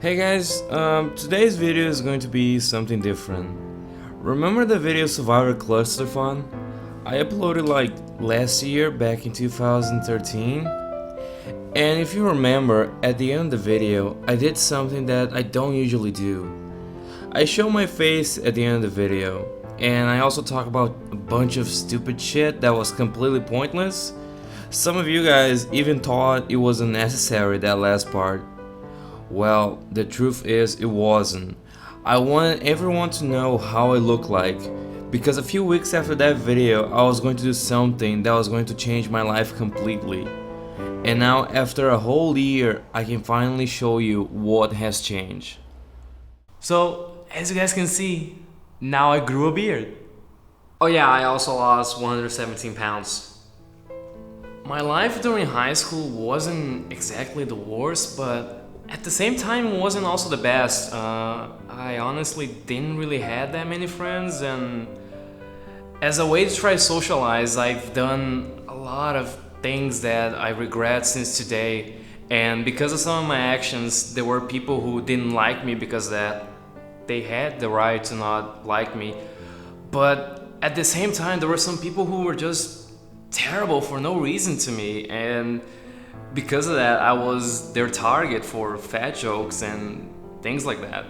Hey guys, today's video is going to be something different. Remember the video Survivor Cluster Fun? I uploaded like last year back in 2013. And if you remember, at the end of the video, I did something that I don't usually do. I show my face at the end of the video, and I also talk about a bunch of stupid shit that was completely pointless. Some of you guys even thought it was unnecessary, that last part. Well, the truth is it wasn't. I wanted everyone to know how I look like, because a few weeks after that video I was going to do something that was going to change my life completely. And now after a whole year I can finally show you what has changed. So, as you guys can see, now I grew a beard. Oh yeah, I also lost 117 pounds. My life during high school wasn't exactly the worst, but at the same time it wasn't also the best. I honestly didn't really have that many friends, and as a way to try to socialize, I've done a lot of things that I regret since today. And because of some of my actions, there were people who didn't like me because that they had the right to not like me. But at the same time, there were some people who were just terrible for no reason to me, and because of that, I was their target for fat jokes and things like that.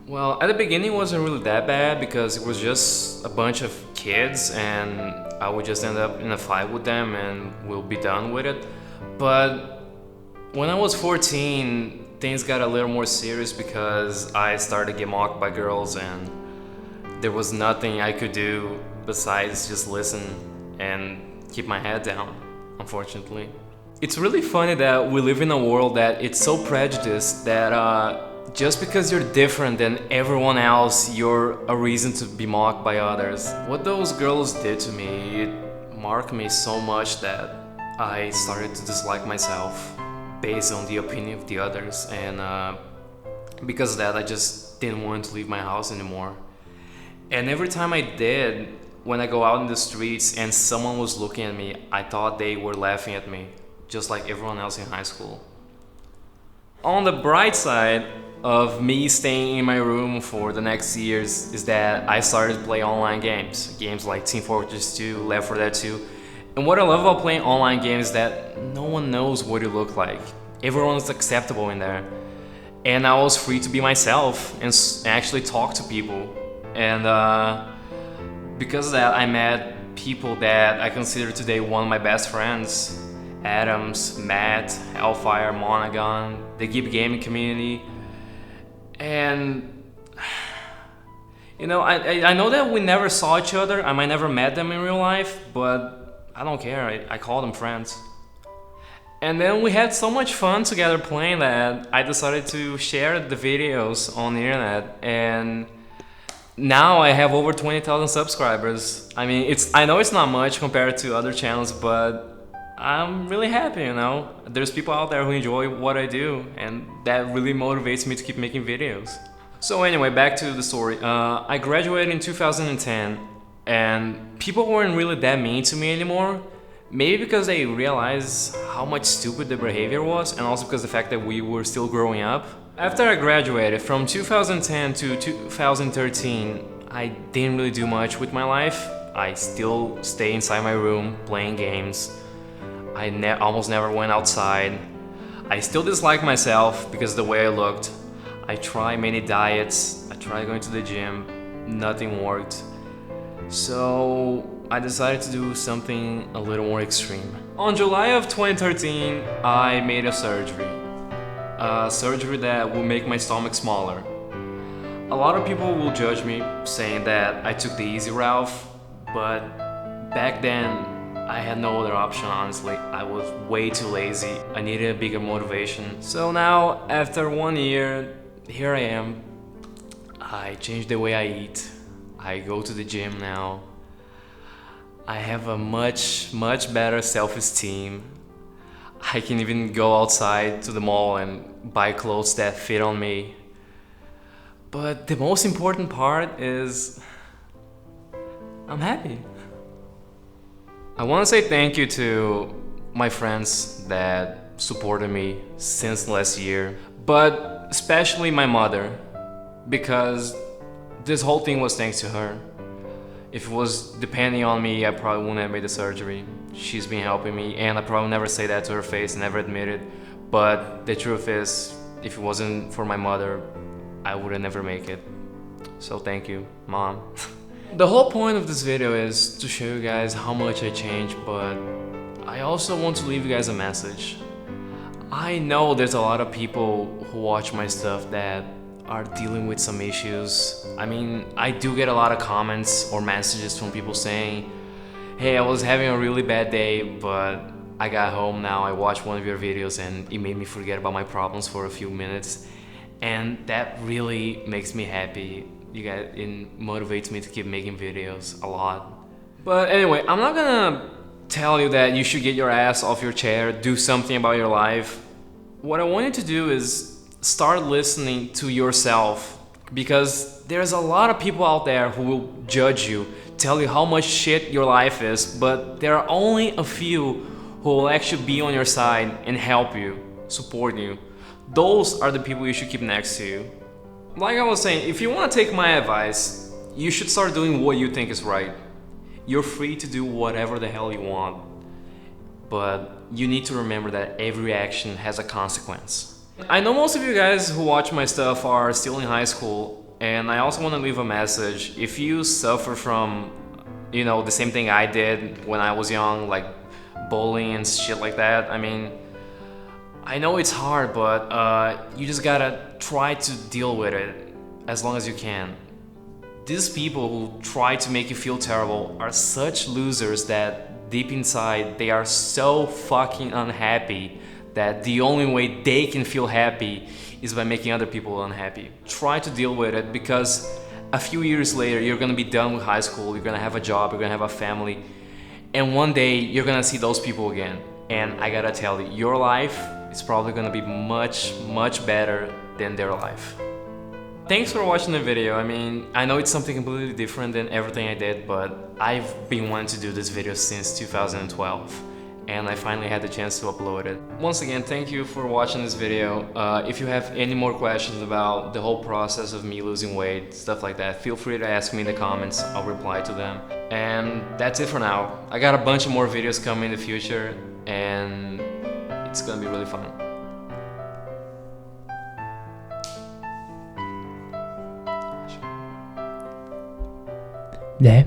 Well, at the beginning it wasn't really that bad because it was just a bunch of kids and I would just end up in a fight with them and we'll be done with it. But when I was 14, things got a little more serious because I started to get mocked by girls and there was nothing I could do besides just listen and keep my head down, unfortunately. It's really funny that we live in a world that it's so prejudiced that just because you're different than everyone else, you're a reason to be mocked by others. What those girls did to me, it marked me so much that I started to dislike myself based on the opinion of the others, and because of that I just didn't want to leave my house anymore. And every time I did, when I go out in the streets and someone was looking at me, I thought they were laughing at me, just like everyone else in high school. On the bright side of me staying in my room for the next years is that I started to play online games. Games like Team Fortress 2, Left 4 Dead 2. And what I love about playing online games is that no one knows what you look like. Everyone's acceptable in there. And I was free to be myself and actually talk to people. And because of that, I met people that I consider today one of my best friends. Adams, Matt, Hellfire, Monaghan, the Gib Gaming community. And you know, I know that we never saw each other, I might never met them in real life, but I don't care, I call them friends. And then we had so much fun together playing that I decided to share the videos on the internet, and now I have over 20,000 subscribers. I mean, I know it's not much compared to other channels, but I'm really happy, you know. There's people out there who enjoy what I do, and that really motivates me to keep making videos. So anyway, back to the story. I graduated in 2010, and people weren't really that mean to me anymore. Maybe because they realized how much stupid the behavior was, and also because of the fact that we were still growing up. After I graduated, from 2010 to 2013, I didn't really do much with my life. I still stay inside my room playing games. I almost never went outside. I still dislike myself because of the way I looked. I tried many diets, I tried going to the gym, nothing worked. So I decided to do something a little more extreme. On July of 2013, I made a surgery. A surgery that will make my stomach smaller. A lot of people will judge me, saying that I took the easy route, but back then, I had no other option, honestly. I was way too lazy. I needed a bigger motivation. So now, after 1 year, here I am. I changed the way I eat. I go to the gym now. I have a much better self-esteem. I can even go outside to the mall and buy clothes that fit on me. But the most important part is I'm happy. I want to say thank you to my friends that supported me since last year, but especially my mother, because this whole thing was thanks to her. If it was depending on me, I probably wouldn't have made the surgery. She's been helping me, and I probably never say that to her face, never admit it. But the truth is, if it wasn't for my mother, I would have never make it. So thank you, Mom. The whole point of this video is to show you guys how much I changed, but I also want to leave you guys a message. I know there's a lot of people who watch my stuff that are dealing with some issues. I mean, I do get a lot of comments or messages from people saying, hey, I was having a really bad day, but I got home now, I watched one of your videos and it made me forget about my problems for a few minutes. And that really makes me happy. It motivates me to keep making videos a lot. But anyway, I'm not gonna tell you that you should get your ass off your chair, do something about your life. What I want you to do is start listening to yourself, because there's a lot of people out there who will judge you, tell you how much shit your life is, but there are only a few who will actually be on your side and help you, support you. Those are the people you should keep next to you. Like I was saying, if you want to take my advice, you should start doing what you think is right. You're free to do whatever the hell you want, but you need to remember that every action has a consequence. I know most of you guys who watch my stuff are still in high school, and I also want to leave a message. If you suffer from, the same thing I did when I was young, like bullying and shit like that, I mean, I know it's hard, but you just gotta try to deal with it as long as you can. These people who try to make you feel terrible are such losers that deep inside they are so fucking unhappy that the only way they can feel happy is by making other people unhappy. Try to deal with it, because a few years later you're gonna be done with high school, you're gonna have a job, you're gonna have a family, and one day you're gonna see those people again. And I gotta tell you, your life is probably gonna be much, much better than their life. Thanks for watching the video. I mean, I know it's something completely different than everything I did, but I've been wanting to do this video since 2012. And I finally had the chance to upload it. Once again, thank you for watching this video. If you have any more questions about the whole process of me losing weight, stuff like that, feel free to ask me in the comments. I'll reply to them. And that's it for now. I got a bunch of more videos coming in the future, and it's gonna be really fun. 네.